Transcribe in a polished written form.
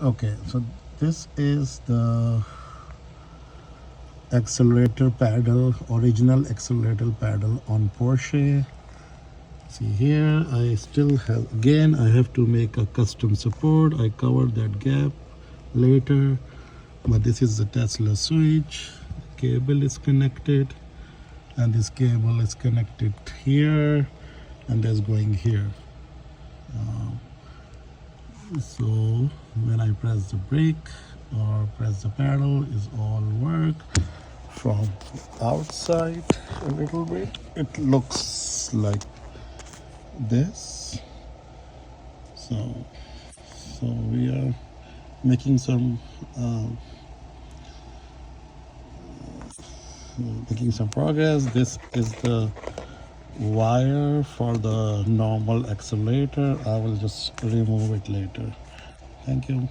Okay, so this is the accelerator paddle, original accelerator paddle on Porsche. See here, I still have, again I have to make a custom support. I covered that gap later, but this is the Tesla switch. Cable is connected, and this cable is connected here, and that's going here. So when I press the brake or press the pedal, is all work. From outside a little bit, it looks like this. So we are making some progress. This is the wire for the normal accelerator. I will just remove it later. Thank you.